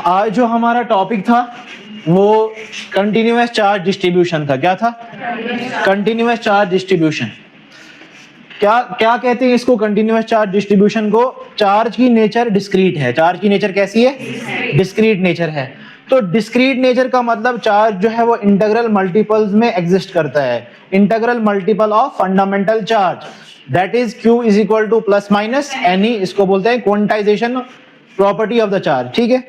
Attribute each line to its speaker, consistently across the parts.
Speaker 1: आज जो हमारा टॉपिक था वो कंटिन्यूअस चार्ज डिस्ट्रीब्यूशन था। क्या था? Continuous charge distribution. क्या क्या कहते हैं इसको? कंटिन्यूअस चार्ज डिस्ट्रीब्यूशन को। चार्ज की नेचर डिस्क्रीट है। चार्ज की नेचर कैसी है? डिस्क्रीट नेचर है। तो डिस्क्रीट नेचर का मतलब चार्ज जो है वो इंटीग्रल मल्टीपल्स में एग्जिस्ट करता है। Integral multiple of fundamental charge, that is Q is equal two plus minus NE। इसको बोलते हैं quantization property of the charge. ठीक है,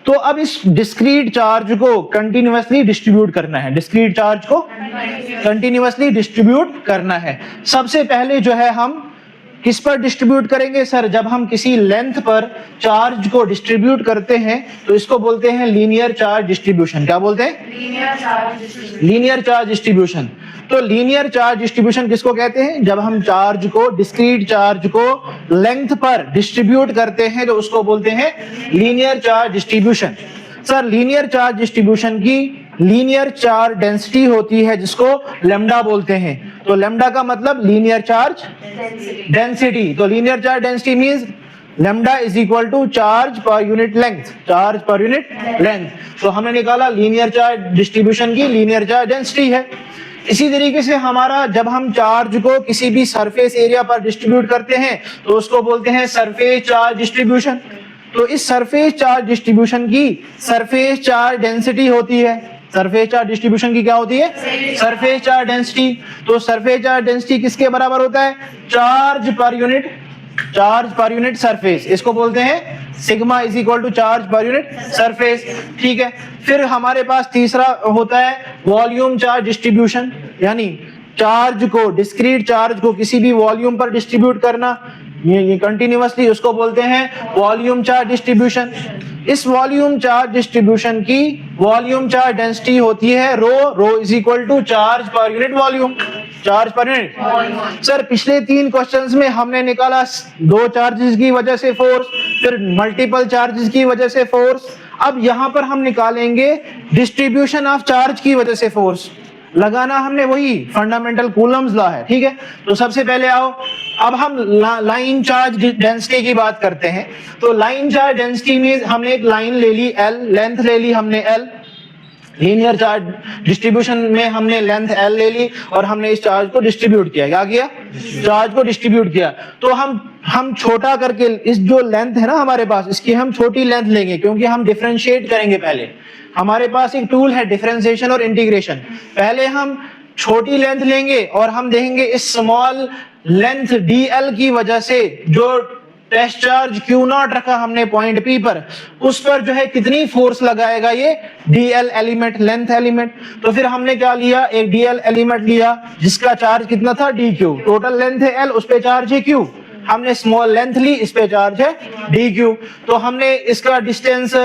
Speaker 1: तो अब इस डिस्क्रीट चार्ज को कंटिन्यूअसली डिस्ट्रीब्यूट करना है। डिस्क्रीट चार्ज को कंटिन्यूअसली डिस्ट्रीब्यूट करना है। सबसे पहले जो है हम किस पर डिस्ट्रीब्यूट करेंगे? सर, जब हम किसी लेंथ पर चार्ज को डिस्ट्रीब्यूट करते हैं तो इसको बोलते हैं लीनियर चार्ज डिस्ट्रीब्यूशन। क्या बोलते हैं? Linear charge distribution. तो लीनियर चार्ज डिस्ट्रीब्यूशन किसको कहते हैं? जब हम चार्ज को, डिस्क्रीट चार्ज को लेंथ पर डिस्ट्रीब्यूट करते हैं तो उसको बोलते हैं linear charge distribution. Sir, linear charge distribution की लीनियर चार्ज डेंसिटी होती है जिसको लैम्डा बोलते हैं। तो लैम्डा का मतलब लीनियर चार्ज डेंसिटी। तो linear charge density means lambda is equal to charge per unit length. Charge per unit length. तो हमने निकाला लीनियर चार्ज डिस्ट्रीब्यूशन की लीनियर चार्ज डेंसिटी है। इसी तरीके से हमारा जब हम चार्ज को किसी भी सरफेस एरिया पर डिस्ट्रीब्यूट करते हैं तो उसको बोलते हैं सरफेस चार्ज डिस्ट्रीब्यूशन। तो इस सरफेस चार्ज डिस्ट्रीब्यूशन की सरफेस चार्ज डेंसिटी होती है। सरफेस चार्ज डिस्ट्रीब्यूशन की क्या होती है? Surface charge density. तो सरफेस चार्ज डेंसिटी किसके बराबर होता है? Charge per unit surface. इसको बोलते हैं sigma is equal to charge per unit surface. ठीक है, फिर हमारे पास तीसरा होता है वॉल्यूम चार्ज डिस्ट्रीब्यूशन, यानी चार्ज को, डिस्क्रीट चार्ज को किसी भी वॉल्यूम पर डिस्ट्रीब्यूट करना, ये कंटिन्यूअसली, उसको बोलते हैं वॉल्यूम चार्ज डिस्ट्रीब्यूशन। इस वॉल्यूम चार्ज डिस्ट्रीब्यूशन की वॉल्यूम चार्ज डेंसिटी होती है rho is equal to charge per unit volume. Charge per unit. Sir, पिछले 3 क्वेश्चंस में हमने निकाला 2 चार्जेस की वजह से फोर्स, फिर मल्टीपल चार्जेस की वजह से फोर्स। अब यहां पर हम निकालेंगे डिस्ट्रीब्यूशन ऑफ चार्ज की वजह से फोर्स। लगाना हमने वही फंडामेंटल कूलम्स लॉ है। ठीक है, तो सबसे पहले आओ, अब हम लाइन चार्ज डेंसिटी की बात करते हैं। तो लाइन चार्ज डेंसिटी में हमने एक लाइन ले ली L, लेंथ ले ली हमने L। लीनियर चार्ज डिस्ट्रीब्यूशन में हमने लेंथ L ले ली और हमने इस चार्ज को डिस्ट्रीब्यूट किया। क्या किया? चार्ज को डिस्ट्रीब्यूट किया। तो हम छोटा करके इस जो लेंथ है ना हमारे पास, इसकी हम छोटी लेंथ लेंगे क्योंकि हम डिफरेंशिएट करेंगे। पहले हमारे पास एक टूल है डिफरेंशिएशन और इंटीग्रेशन। पहले हम छोटी लेंथ लेंगे और हम देखेंगे इस स्मॉल लेंथ DL की वजह से जो टेस्ट चार्ज Q0 रखा हमने पॉइंट P पर, उस पर जो है कितनी फोर्स लगाएगा ये DL एलिमेंट, लेंथ एलिमेंट। तो फिर हमने क्या लिया? एक DL एलिमेंट लिया जिसका चार्ज कितना था? DQ। टोटल लेंथ है L, उस पे चार्ज है Q। हमने स्मॉल लेंथ ली, इस पे चार्ज है DQ। तो हमने इसका डिस्टेंस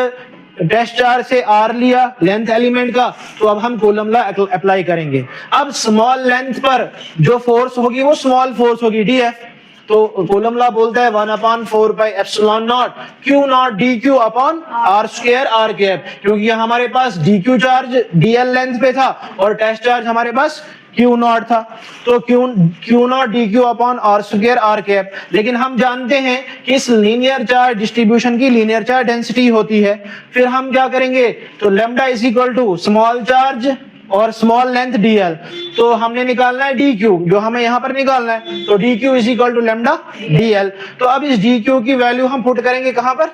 Speaker 1: डैश चार्ज से R लिया लेंथ एलिमेंट का। तो अब हम कूलम लॉ अप्लाई करेंगे। अब स्मॉल लेंथ पर जो फोर्स होगी वो स्मॉल फोर्स होगी DF। तो कूलम लॉ बोलता है 1/4 pi epsilon naught Q0 dQ upon R square R cap. क्योंकि हमारे पास DQ चार्ज DL लेंथ पे था और टेस्ट चार्ज हमारे पास Q0 था। तो Q0 dQ upon R square R cap. लेकिन हम जानते हैं कि इस लीनियर चार्ज डिस्ट्रीब्यूशन की लीनियर चार्ज डेंसिटी होती है। फिर हम क्या करेंगे? तो lambda is equal to small charge और स्मॉल लेंथ DL। तो हमने निकालना है DQ, जो हमें यहाँ पर निकालना है। तो DQ is equal to lambda DL। तो अब इस DQ की वैल्यू हम पुट करेंगे कहाँ पर?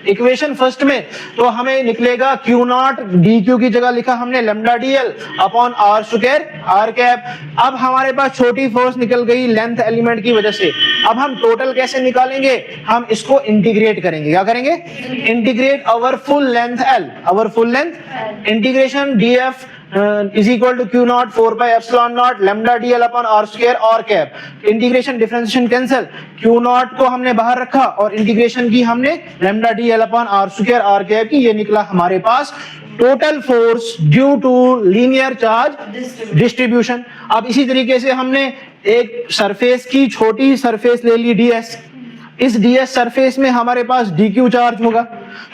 Speaker 1: इक्वेशन फर्स्ट में। तो हमें निकलेगा Q0 DQ की जगह लिखा हमने lambda DL upon R square R cap. अब हमारे पास छोटी फोर्स निकल गई लेंथ एलिमेंट की वजह से। अब हम टोटल कैसे निकालेंगे? हम इसको इंटीग्रेट करेंगे। क्या करेंगे? Integrate over full length L, over full length. Integration DF is equal to Q0 4 pi epsilon naught lambda DL upon R square R cap. Integration differentiation cancel, Q0 को हमने बाहर रखा और इंटीग्रेशन की हमने lambda DL upon R square R cap की। ये निकला हमारे पास total force due to linear charge distribution. अब इसी तरीके से हमने एक सरफेस की छोटी सरफेस ले ली DS। इस DS सरफेस में हमारे पास DQ चार्ज होगा।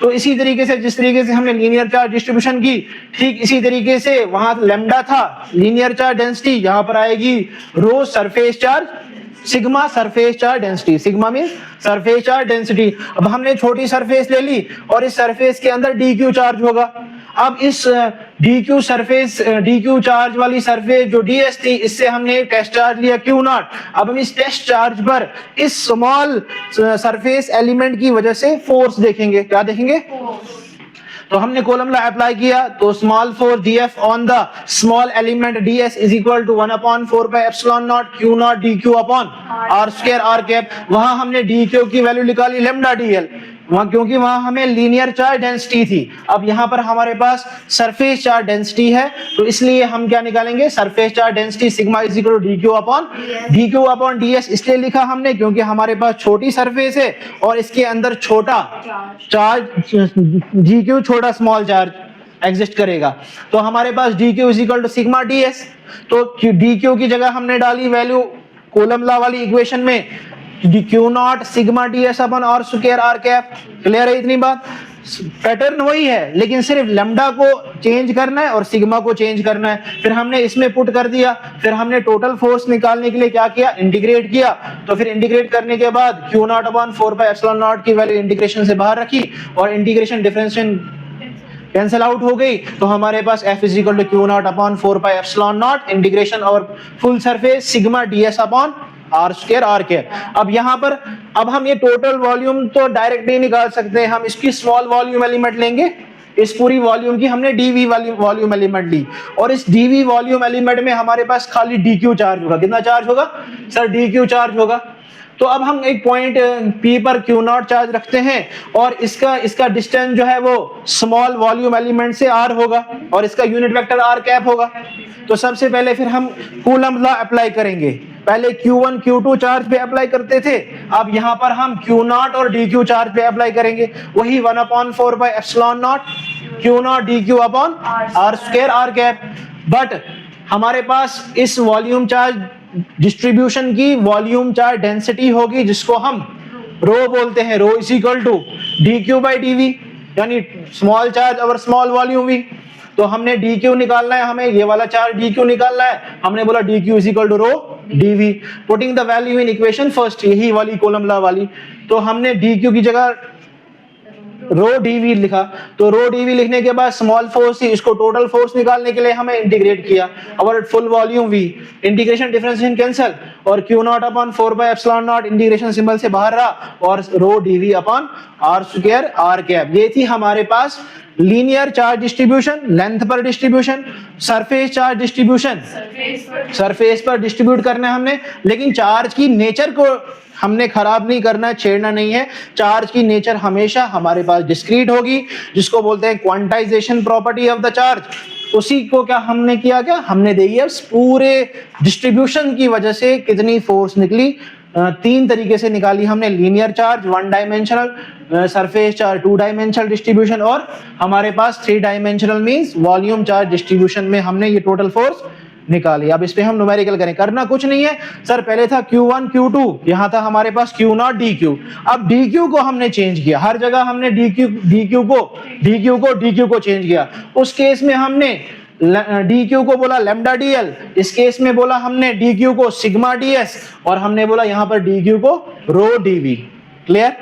Speaker 1: तो इसी तरीके से जिस तरीके से हमने लीनियर चार्ज डिस्ट्रीब्यूशन की, ठीक इसी तरीके से वहां लैम्डा था लीनियर चार्ज डेंसिटी, यहाँ पर आएगी rho surface charge sigma surface charge density, sigma mean surface charge density. अब हमने छोटी सरफेस ले ली और इस सरफेस के अंदर dq चार्ज होगा। अब इस dq सरफेस, dq चार्ज वाली सरफेस जो ds थी, इससे हमने एक टेस्ट चार्ज लिया q0। अब हम इस टेस्ट चार्ज पर इस स्मॉल सरफेस एलिमेंट की वजह से फोर्स देखेंगे। क्या देखेंगे? तो हमने कॉलम लॉ अप्लाई किया, तो small force dF on the small element ds is equal to 1/4 pi epsilon naught q0 dq upon r square r cap. वहां हमने dq की वैल्यू निकाली लैम्डा dl, वहां क्योंकि वहां हमें लीनियर चार्ज डेंसिटी थी। अब यहाँ पर हमारे पास सरफेस चार्ज डेंसिटी है, तो इसलिए हम क्या निकालेंगे? Surface charge density sigma is equal to dq upon ds। इसलिए लिखा हमने क्योंकि हमारे पास छोटी सरफेस है और इसके अंदर छोटा चार्ज dq, छोटा स्मॉल चार्ज एग्जिस्ट करेगा। तो हमारे पास dq is equal to sigma ds। तो dq की जगह हमने डाली वैल्यू कॉलम लॉ वाली इक्वेशन में q0 सिग्मा ds upon r square r cap. Clear है इतनी बात? पैटर्न वही है, लेकिन सिर्फ लैम्डा को चेंज करना है और सिग्मा को चेंज करना है। फिर हमने इसमें पुट कर दिया, फिर हमने टोटल फोर्स निकालने के लिए क्या किया? इंटीग्रेट किया। तो फिर इंटीग्रेट करने के बाद q0 upon 4 pi epsilon not की वैल्यू इंटीग्रेशन से बाहर रखी और इंटीग्रेशन डिफरेंशिएशन कैंसिल आउट हो गई। तो हमारे पास f is equal to q0 upon 4 pi epsilon naught integration और full surface sigma ds upon r square r cap. अब यहाँ पर अब हम ये टोटल वॉल्यूम तो डायरेक्ट नहीं निकाल सकते, हम इसकी स्मॉल वॉल्यूम एलिमेंट लेंगे। इस पूरी वॉल्यूम की हमने dv वॉल्यूम एलिमेंट ली और इस dv वॉल्यूम एलिमेंट में हमारे पास खाली dq चार्ज होगा। कितना चार्ज होगा सर? dq चार्ज होगा। तो अब हम एक पॉइंट P पर Q0 चार्ज रखते हैं और इसका डिस्टेंस जो है वो स्मॉल वॉल्यूम एलिमेंट से r होगा और इसका यूनिट वेक्टर r कैप होगा। तो सबसे पहले फिर हम कूलम लॉ अप्लाई करेंगे। पहले Q1 Q2 चार्ज पे अप्लाई करते थे, अब यहाँ पर हम Q0 और dq चार्ज पे अप्लाई करेंगे। वही 1/4 pi epsilon naught Q0 dq upon r square r cap. But हमारे पास इस वॉल्यूम चार्ज डिस्ट्रीब्यूशन की वॉल्यूम चार्ज डेंसिटी होगी जिसको हम रो बोलते हैं। Rho is equal to dq by dv, यानी स्मॉल चार्ज और स्मॉल वॉल्यूम v। तो हमने dq निकालना है, हमें ये वाला चार्ज dq निकालना है। हमने बोला dq is equal to rho dv, putting the value in equation first, यही वाली कॉलम लॉ वाली। तो हमने dq की जगह रो dv लिखा। तो रो dv लिखने के बाद स्मॉल फोर्स थी, इसको टोटल फोर्स निकालने के लिए हमें इंटीग्रेट किया और full volume v, integration differentiation cancel और q0 upon 4 pi epsilon naught integration symbol से बाहर रहा और रो dv upon r square r cap. ये थी हमारे पास लीनियर चार्ज डिस्ट्रीब्यूशन, लेंथ पर distribution, surface charge distribution, surface पर डिस्ट्रीब्यूट करना है हमने। लेकिन चार्ज की नेचर को हमने खराब नहीं करना है, छेड़ना नहीं है। चार्ज की नेचर हमेशा हमारे पास डिस्क्रीट होगी, जिसको बोलते हैं quantization property of the charge. उसी को क्या हमने किया? क्या हमने देखी है पूरे डिस्ट्रीब्यूशन की वजह से कितनी फोर्स निकली। तीन तरीके से निकाली हमने, linear charge 1 dimensional, surface charge 2 dimensional distribution और हमारे पास 3 dimensional means volume charge distribution में हमने ये टोटल फोर्स निकाली। अब इस पे हम न्यूमेरिकल करें, करना कुछ नहीं है सर। पहले था Q1 Q2, यहाँ था हमारे पास Q0 dq। अब dq को हमने चेंज किया, हर जगह हमने dq को चेंज किया। उस केस में हमने dq को बोला लैम्डा dl, इस केस में बोला हमने dq को सिग्मा ds और हमने बोला यहाँ पर dq को रो dv। क्लियर?